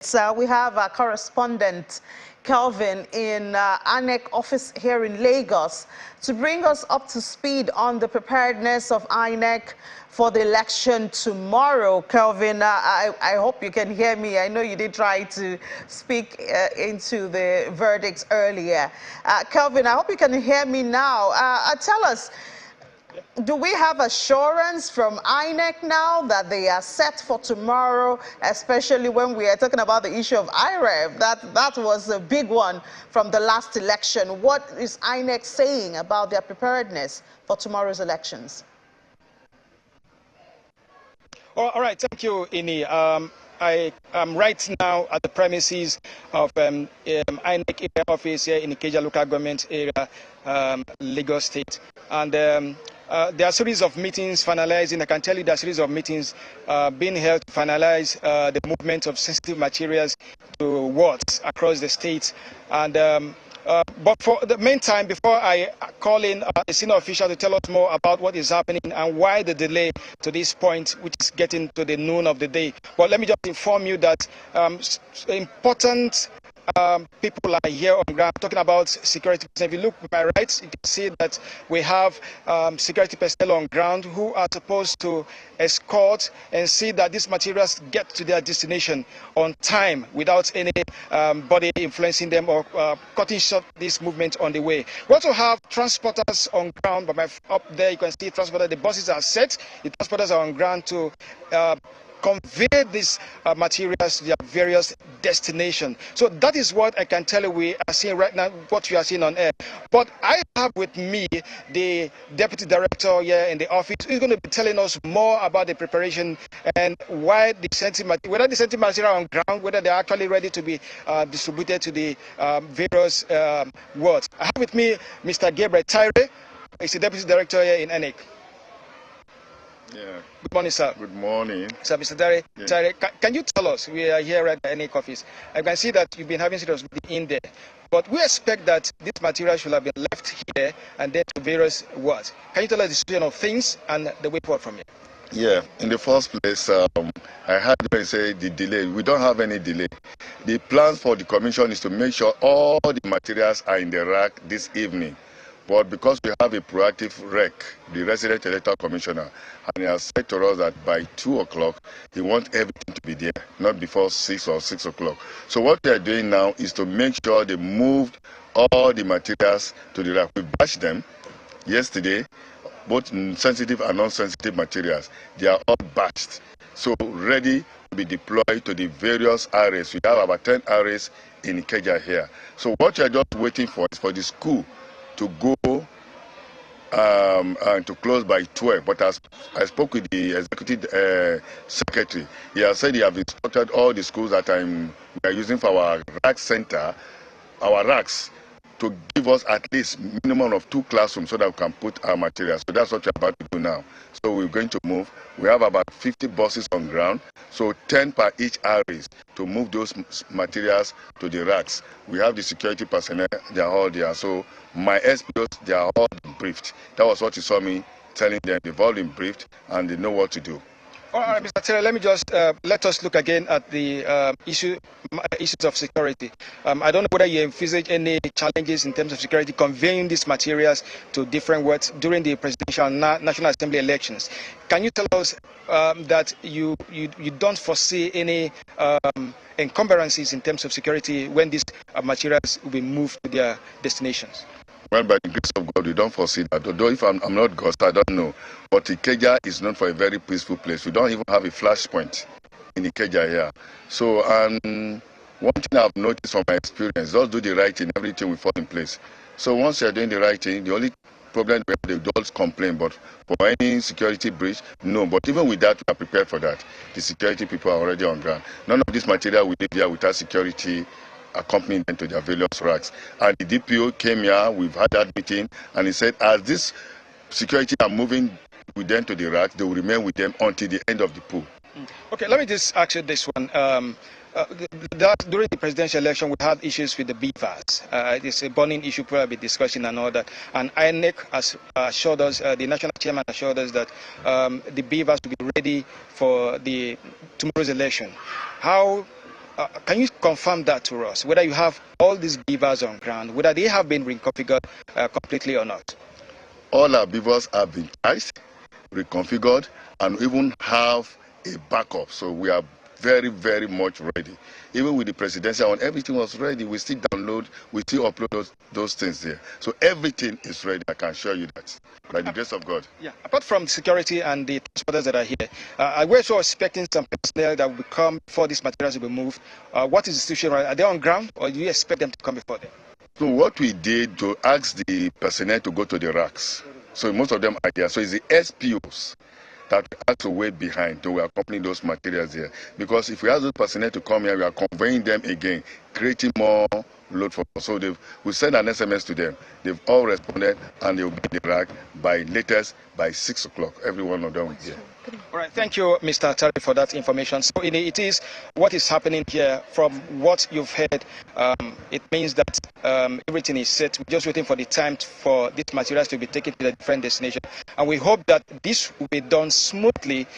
So we have our correspondent Kelvin in INEC office here in Lagos to bring us up to speed on the preparedness of INEC for the election tomorrow. Kelvin, I hope you can hear me. I know you did try to speak into the verdicts earlier. Kelvin, I hope you can hear me now. Tell us, do we have assurance from INEC now that they are set for tomorrow, especially when we are talking about the issue of IREV? That was a big one from the last election. What is INEC saying about their preparedness for tomorrow's elections? All right, thank you, Ini. I am right now at the premises of INEC area office here in Ikeja local government area, Lagos State. And there are a series of meetings finalizing. I can tell you there are a series of meetings being held to finalize the movement of sensitive materials to wards across the state. And but for the meantime, before I call in a senior official to tell us more about what is happening and why the delay to this point, which is getting to the noon of the day. But let me just inform you that important people are here on ground talking about security. If you look to my right, you can see that we have security personnel on ground who are supposed to escort and see that these materials get to their destination on time without any body influencing them or cutting short this movement on the way. We also have transporters on ground, but up there you can see transporters. The buses are set. The transporters are on ground to convey these materials to their various destinations. So that is what I can tell you we are seeing right now, what you are seeing on air. But I have with me the deputy director here in the office who's going to be telling us more about the preparation and why the sensitive, whether the sensitive material on ground, whether they're actually ready to be distributed to the various wards. I have with me Mr. Gabriel Tyre. He's the deputy director here in INEC. Yeah. Good morning, sir. Good morning. Sir, Mr. Tyre, can you tell us, we are here at the INEC office, I can see that you've been having serious meeting in there, but we expect that this material should have been left here and then to various wards. Can you tell us the situation of things and the way forward from here? Yeah, in the first place, I heard them say the delay. We don't have any delay. The plan for the commission is to make sure all the materials are in the rack this evening. But because we have a proactive REC, the Resident Electoral Commissioner, and he has said to us that by 2 o'clock, he wants everything to be there, not before 6 or 6 o'clock. So what we are doing now is to make sure they moved all the materials to the rack. We batched them yesterday, both sensitive and non-sensitive materials. They are all batched, so ready to be deployed to the various areas. We have about 10 areas in Ikeja here. So what we are just waiting for is for the school to go and to close by 12. But as I spoke with the executive secretary, he has said he has instructed all the schools that we are using for our rack center, our racks, to give us at least minimum of 2 classrooms so that we can put our materials. So that's what we're about to do now. So we're going to move. We have about 50 buses on ground, so 10 per each area to move those materials to the racks. We have the security personnel, they are all there. So my SPOs, they are all briefed. That was what you saw me telling them. They've all been briefed and they know what to do. All right, Mr. Taylor, let me just let us look again at the issues of security. I don't know whether you envisage any challenges in terms of security conveying these materials to different wards during the presidential and National Assembly elections. Can you tell us that you don't foresee any encumbrances in terms of security when these materials will be moved to their destinations? Well, by the grace of God, we don't foresee that. Although if I'm not God, I don't know. But Ikeja is known for a very peaceful place. We don't even have a flashpoint in Ikeja here. So, one thing I've noticed from my experience, just do the right thing, everything will fall in place. So once you're doing the right thing, the only problem we have, they don't complain. But for any security breach, no. But even with that, we are prepared for that. The security people are already on ground. None of this material will leave here without security accompanying them to their various racks. And the DPO came here, we've had that meeting, and he said, as this security are moving with them to the racks, they will remain with them until the end of the pool. Okay, let me just ask you this one. During the presidential election, we had issues with the beavers. It's a burning issue, probably discussion and all that. And INEC has assured us, the national chairman assured us that the beavers will be ready for tomorrow's election. How Can you confirm that to us, whether you have all these beavers on ground, whether they have been reconfigured completely or not? All our beavers have been charged, reconfigured, and even have a backup. So we are very, very much ready. Even with the presidential one, everything was ready. We still download, we still upload those things there. So everything is ready. I can assure you that, by the grace of God. Yeah. Apart from security and the transporters that are here, we're also expecting some personnel that will come before these materials will be moved. What is the situation? Are they on ground, or do you expect them to come before them? So what we did to ask the personnel to go to the racks. So most of them are here. So it's the SPOs that we have to wait behind to accompany those materials here. Because if we ask those personnel to come here, we are conveying them again, creating more load for us. So we send an SMS to them. They've all responded, and they will be in the rack by latest by 6 o'clock. Every one of them is here. All right, thank you, Mr. Terry, for that information. So it is what is happening here. From what you've heard, it means that everything is set. We're just waiting for the time for these materials to be taken to the different destination, and we hope that this will be done smoothly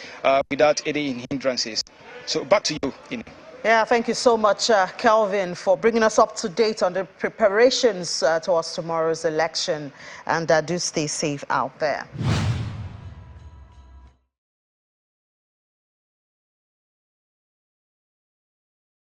without any hindrances. So back to you, INEC. Yeah, thank you so much, Kelvin, for bringing us up to date on the preparations towards tomorrow's election. And do stay safe out there.